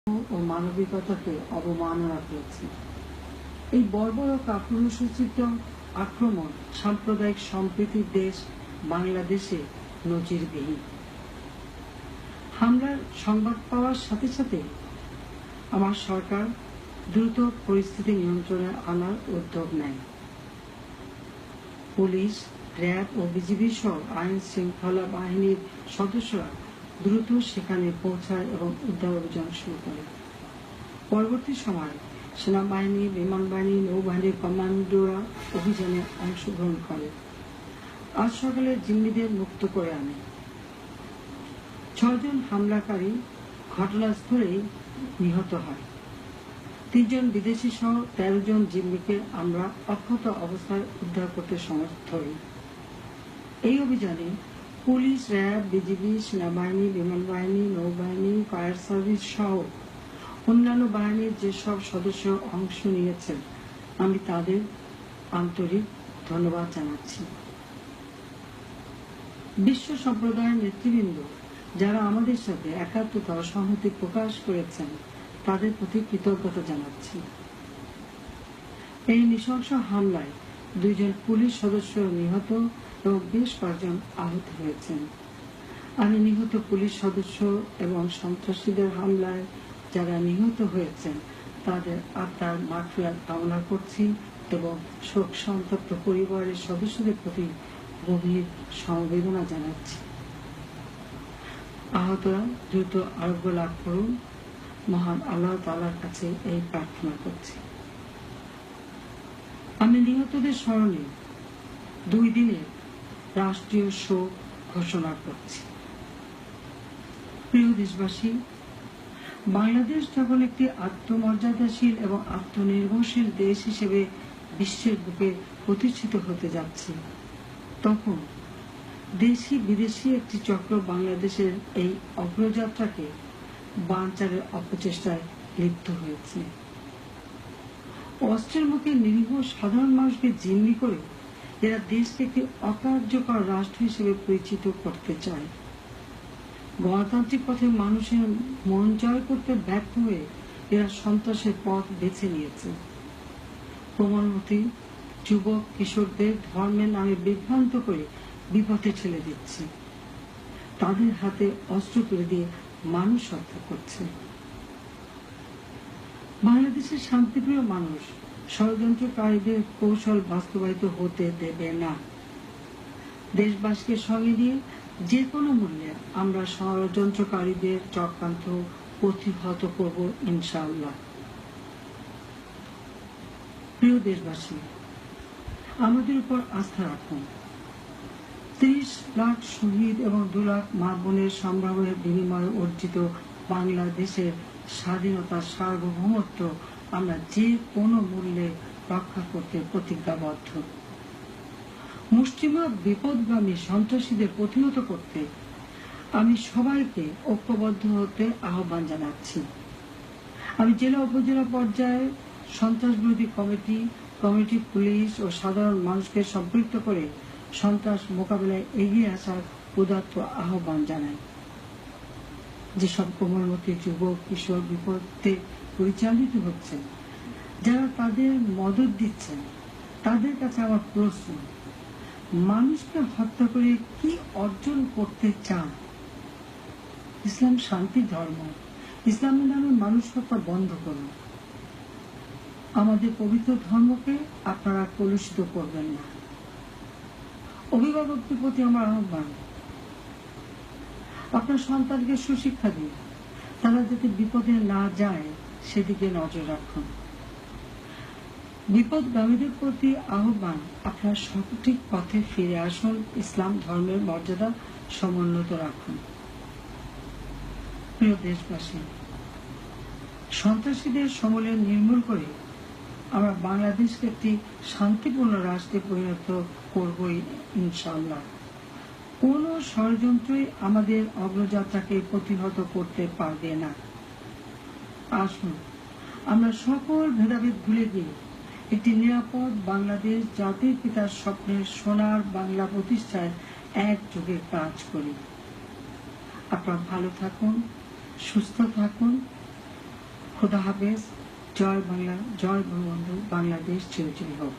ও মানবিকতাকে অবমাননা করেছে। এই বর্বর ও কাপুরুষোচিত আক্রমণ সাম্প্রদায়িক সম্প্রীতির দেশ বাংলাদেশে নজিরবিহীন। হামলার সংবাদ পাওয়ার সাথে সাথে আমার সরকার দ্রুত পরিস্থিতি নিয়ন্ত্রণে আনার উদ্যোগ নেয়। পুলিশ, র্যাব ও বিজিবি সহ আইন শৃঙ্খলা বাহিনীর সদস্যরা দ্রুত সেখানে পৌঁছায় এবং উদ্ধার অভিযান শুরু করে। পরবর্তী সময়ে সেনাবাহিনী, বিমান বাহিনী, নৌবাহিনীর কমান্ডোরা অভিযানে অংশগ্রহণ করে। আজ সকালে জিম্মিদের মুক্ত করে আনে। 6 জন হামলাকারী ঘটনাস্থলেই নিহত হয়। 3 জন বিদেশি সহ 13 জন জিম্মিকে আমরা অক্ষত অবস্থায় উদ্ধার করতে সমর্থ হই। এই অভিযানে পুলিশ, র্যাব, বিজিবি, সেনাবাহিনী, বিমান বাহিনী, নৌবাহিনী, ফায়ার সার্ভিস সহ অন্যান্য বাহিনীর যেসব সদস্য অংশ নিয়েছেন আমি তাদের আন্তরিক ধন্যবাদ জানাচ্ছি। বিশ্ব সম্প্রদায়ের নেতৃবৃন্দ যারা আমাদের সাথে একাত্মতা ও সংহতি প্রকাশ করেছেন তাদের প্রতি কৃতজ্ঞতা জানাচ্ছি। এই নৃশংস হামলায় 2 জন পুলিশ সদস্য নিহত এবং বেশ কয়েকজন আহত হয়েছেন। আমি নিহত পুলিশ সদস্য এবং সন্ত্রাসীদের হামলায় যারা নিহত হয়েছেন তাদের আত্মার মাগফিরাত কামনা করছি এবং শোক সন্তপ্ত পরিবারের সদস্যদের প্রতি গভীর সমবেদনা জানাচ্ছি। আহতরা দ্রুত আরোগ্য লাভ করুন, মহান আল্লাহ তাআলার কাছে এই প্রার্থনা করছি। আমি নিহতদের স্মরণে 2 দিনের রাষ্ট্রীয় শোক ঘোষণা করছি। প্রিয় দেশবাসী, বাংলাদেশ যখন একটি আত্মমর্যাদাশীল এবং আত্মনির্ভরশীল দেশ হিসেবে বিশ্বের বুকে প্রতিষ্ঠিত হতে যাচ্ছে, তখন দেশি বিদেশি একটি চক্র বাংলাদেশের এই অগ্রযাত্রাকে বানচালের অপচেষ্টায় লিপ্ত হয়েছে। অস্ত্রের মুখে নিরীহ সাধারণ মানুষকে জিম্মি করে এরা দেশকে একটি অকার্যকর রাষ্ট্র হিসেবে পরিচিত করতে চায়। গণতান্ত্রিক পথে মানুষের মন জয় করতে ব্যর্থ হয়ে এরা সন্ত্রাসের পথ বেছে নিয়েছে। প্রমাণমতী যুবক কিশোরদের ধর্মের নামে বিভ্রান্ত করে বিপথে ঠেলে দিচ্ছে। তাদের হাতে অস্ত্র তুলে দিয়ে মানুষ হত্যা করছে। বাংলাদেশের শান্তিপ্রিয় মানুষ ষড়যন্ত্রকারীদের কৌশল বাস্তবায়িত হতে দেবে না। দেশবাসীকে সঙ্গে নিয়ে যে কোনো মূল্যে আমরা ষড়যন্ত্রকারীদের চক্রান্ত প্রতিহত করব ইনশাআল্লাহ। প্রিয় দেশবাসী, আমাদের উপর আস্থা রাখুন। 30 লাখ শহীদ এবং 2 লাখ মা বোনের সংগ্রামের বিনিময়ে অর্জিত বাংলাদেশের স্বাধীনতার সার্বভৌমত্ব আমরা যে কোনো মূল্যে রক্ষা করতে প্রতিজ্ঞাবদ্ধ। মুষ্টিমেয় বিপদগামী সন্ত্রাসীদের প্রতিহত করতে আমি সবাইকে ঐক্যবদ্ধ হতে আহ্বান জানাচ্ছি। আমি জেলা উপজেলা পর্যায়ে সন্ত্রাস বিরোধী কমিটি, পুলিশ ও সাধারণ মানুষকে সম্পৃক্ত করে সন্ত্রাস মোকাবিলায় এগিয়ে আসার উদাত্ত আহ্বান জানাই। যেসব কোমলমতি যুবক কিশোর বিপদে পরিচালিত হচ্ছেন, যারা তাদের মদত দিচ্ছেন, তাদের কাছে আমার প্রশ্ন, মানুষকে হত্যা করে কি অর্জন করতে চান? ইসলাম শান্তির ধর্ম। ইসলামের নামে মানুষ হত্যা বন্ধ করুন। আমাদের পবিত্র ধর্মকে আপনারা কলুষিত করবেন না। অভিভাবকদের প্রতি আমার আহ্বান, আপনার সন্তানকে সুশিক্ষা দিন, তারা যাতে বিপদে না যায় সেদিকে নজর রাখুন। বিপদগামীদের প্রতি আহ্বান, আপনার সঠিক পথে ফিরে আসুন, ইসলাম ধর্মের মর্যাদা সমুন্নত রাখুন। প্রিয় দেশবাসী, সন্ত্রাসীদের সমূলে নির্মূল করে আমরা বাংলাদেশকে একটি শান্তিপূর্ণ রাষ্ট্রে পরিণত করবই ইনশাআল্লাহ। কোন ষড়যন্ত্রই আমাদের অগ্রযাত্রাকে প্রতিহত করতে পারবে না। আসুন আমরা সকল ভেদাভেদ ভুলে গিয়ে একটি নিরাপদ বাংলাদেশ, জাতির পিতার স্বপ্নের সোনার বাংলা প্রতিষ্ঠায় একযোগে কাজ করি। আপনারা ভালো থাকুন, সুস্থ থাকুন। খোদা হাফেজ। জয় বাংলা, জয় বঙ্গবন্ধু, বাংলাদেশ চিরজীবী হোক।